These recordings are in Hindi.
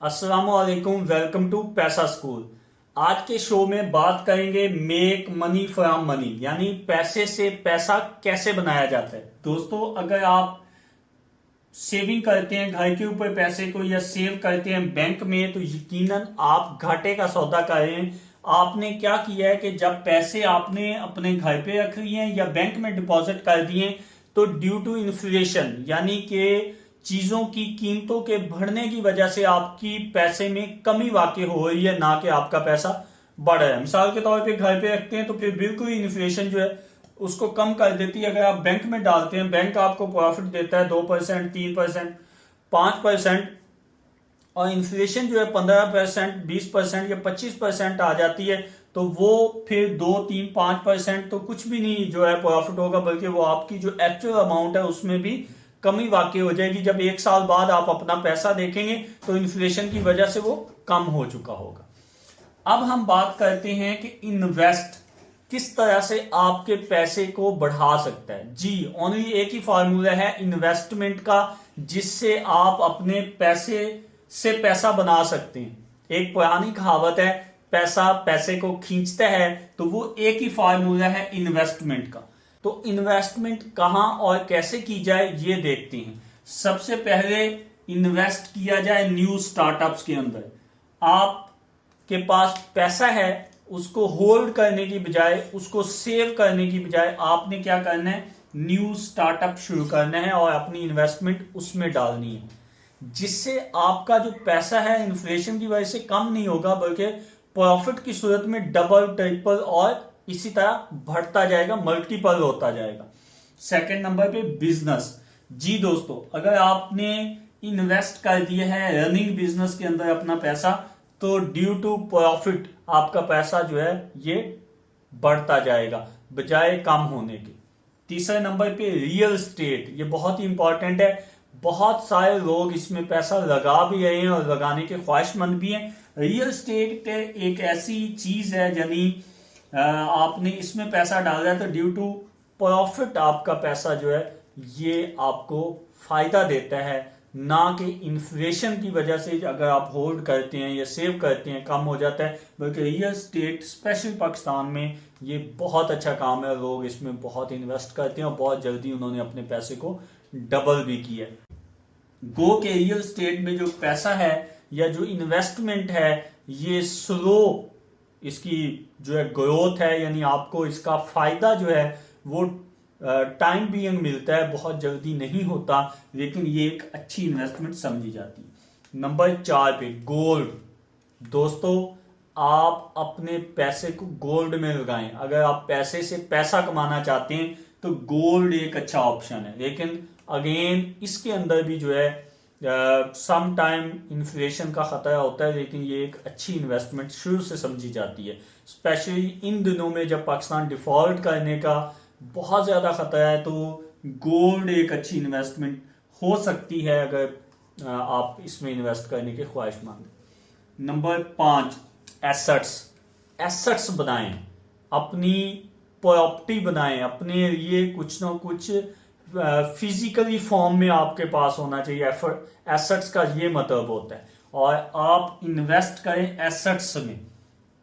अस्सलाम वालेकुम, वेलकम टू पैसा स्कूल। आज के शो में बात करेंगे मेक मनी फ्रॉम मनी, यानी पैसे से पैसा कैसे बनाया जाता है। दोस्तों, अगर आप सेविंग करते हैं घर के ऊपर पैसे को या सेव करते हैं बैंक में, तो यकीनन आप घाटे का सौदा कर रहे हैं। आपने क्या किया है कि जब पैसे आपने अपने घर पे रख लिए हैं या बैंक में डिपॉजिट कर दिए, तो ड्यू टू इन्फ्लेशन यानी कि चीजों की कीमतों के बढ़ने की वजह से आपकी पैसे में कमी वाकई हो रही है, ना कि आपका पैसा बढ़ रहा है। मिसाल के तौर पे घर पे रखते हैं तो फिर बिल्कुल ही इन्फ्लेशन जो है उसको कम कर देती है। अगर आप बैंक में डालते हैं, बैंक आपको प्रॉफिट देता है 2%, 3%, 5%, और इन्फ्लेशन जो है 15%, 20% या 25% आ जाती है, तो वो फिर 2, 3, 5% तो कुछ भी नहीं जो है प्रॉफिट होगा, बल्कि वो आपकी जो एक्चुअल अमाउंट है उसमें भी कमी वाकई हो जाएगी। जब एक साल बाद आप अपना पैसा देखेंगे तो इन्फ्लेशन की वजह से वो कम हो चुका होगा। अब हम बात करते हैं कि इन्वेस्ट किस तरह से आपके पैसे को बढ़ा सकता है। जी, ओनली एक ही फार्मूला है इन्वेस्टमेंट का, जिससे आप अपने पैसे से पैसा बना सकते हैं। एक पुरानी कहावत है, पैसा पैसे को खींचता है, तो वो एक ही फार्मूला है इन्वेस्टमेंट का। तो इन्वेस्टमेंट कहां और कैसे की जाए ये देखते हैं। सबसे पहले इन्वेस्ट किया जाए न्यू स्टार्टअप्स के अंदर। आपके पास पैसा है, उसको होल्ड करने की बजाय, उसको सेव करने की बजाय आपने क्या करना है, न्यू स्टार्टअप शुरू करना है और अपनी इन्वेस्टमेंट उसमें डालनी है, जिससे आपका जो पैसा है इन्फ्लेशन की वजह से कम नहीं होगा, बल्कि प्रॉफिट की सूरत में डबल, ट्रिपल और इसी तरह बढ़ता जाएगा, मल्टीपल होता जाएगा। सेकंड नंबर पे बिजनेस। जी दोस्तों, अगर आपने इन्वेस्ट कर दिया है रनिंग बिजनेस के अंदर अपना पैसा, तो ड्यू टू प्रॉफिट आपका पैसा जो है ये बढ़ता जाएगा बजाय कम होने के। तीसरे नंबर पे रियल एस्टेट, ये बहुत ही इंपॉर्टेंट है। बहुत सारे लोग इसमें पैसा लगा भी रहे हैं और लगाने के ख्वाहिशमंद भी हैं। रियल एस्टेट एक ऐसी चीज है, यानी आपने इसमें पैसा डाला है तो ड्यू टू प्रॉफिट आपका पैसा जो है ये आपको फायदा देता है, ना कि इन्फ्लेशन की वजह से अगर आप होल्ड करते हैं या सेव करते हैं कम हो जाता है। बल्कि रियल एस्टेट स्पेशल पाकिस्तान में ये बहुत अच्छा काम है, लोग इसमें बहुत इन्वेस्ट करते हैं और बहुत जल्दी उन्होंने अपने पैसे को डबल भी किया। गो के रियल एस्टेट में जो पैसा है या जो इन्वेस्टमेंट है, ये स्लो इसकी जो है ग्रोथ है, यानी आपको इसका फायदा जो है वो टाइम बीइंग मिलता है, बहुत जल्दी नहीं होता, लेकिन ये एक अच्छी इन्वेस्टमेंट समझी जाती है। नंबर 4 पे गोल्ड। दोस्तों, आप अपने पैसे को गोल्ड में लगाएं। अगर आप पैसे से पैसा कमाना चाहते हैं तो गोल्ड एक अच्छा ऑप्शन है, लेकिन अगेन इसके अंदर भी जो है सम टाइम इन्फ्लेशन का खतरा होता है, लेकिन ये एक अच्छी इन्वेस्टमेंट शुरू से समझी जाती है। स्पेशली इन दिनों में जब पाकिस्तान डिफॉल्ट करने का बहुत ज्यादा खतरा है, तो गोल्ड एक अच्छी इन्वेस्टमेंट हो सकती है अगर आप इसमें इन्वेस्ट करने के ख्वाहिशमंद। Number 5 assets. एसेट्स बनाएं, अपनी प्रॉपर्टी बनाएं, अपने लिए कुछ ना कुछ फिजिकली फॉर्म में आपके पास होना चाहिए। एसेट्स का ये मतलब होता है, और आप इन्वेस्ट करें एसेट्स में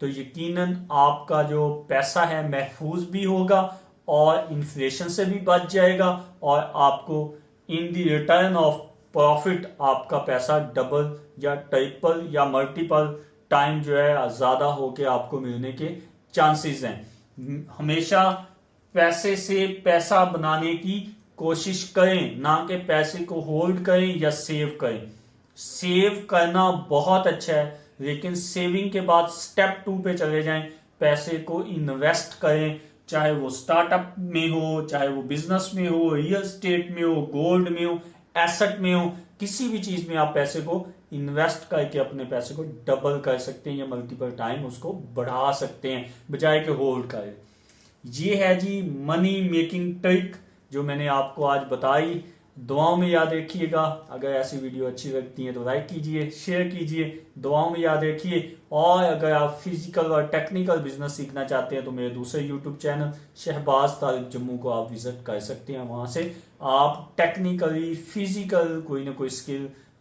तो यकीनन आपका जो पैसा है महफूज भी होगा और इन्फ्लेशन से भी बच जाएगा, और आपको in the return of profit आपका पैसा डबल या ट्रिपल या मल्टीपल टाइम जो है ज्यादा होके आपको मिलने के चांसेस हैं। हमेशा पैसे से पैसा बनाने की कोशिश करें, ना कि पैसे को होल्ड करें या सेव करें। सेव करना बहुत अच्छा है, लेकिन सेविंग के बाद स्टेप 2 पे चले जाएं, पैसे को इन्वेस्ट करें, चाहे वो स्टार्टअप में हो, चाहे वो बिजनेस में हो, रियल एस्टेट में हो, गोल्ड में हो, एसेट में हो, किसी भी चीज में आप पैसे को इन्वेस्ट करके अपने पैसे को डबल कर सकते हैं या मल्टीपल टाइम उसको बढ़ा सकते हैं, बजाय के होल्ड करें। ये है जी मनी मेकिंग ट्रिक जो मैंने आपको आज बताई। दुआओं में याद रखिएगा। अगर ऐसी वीडियो अच्छी लगती है तो लाइक कीजिए, शेयर कीजिए, दुआओं में याद रखिए। और अगर आप फिजिकल और टेक्निकल बिजनेस सीखना चाहते हैं तो मेरे दूसरे यूट्यूब चैनल शहबाज तारिक जम्मू को आप विजिट कर सकते हैं। वहां से आप टेक्निकली फिजिकल कोई ना कोई स्किल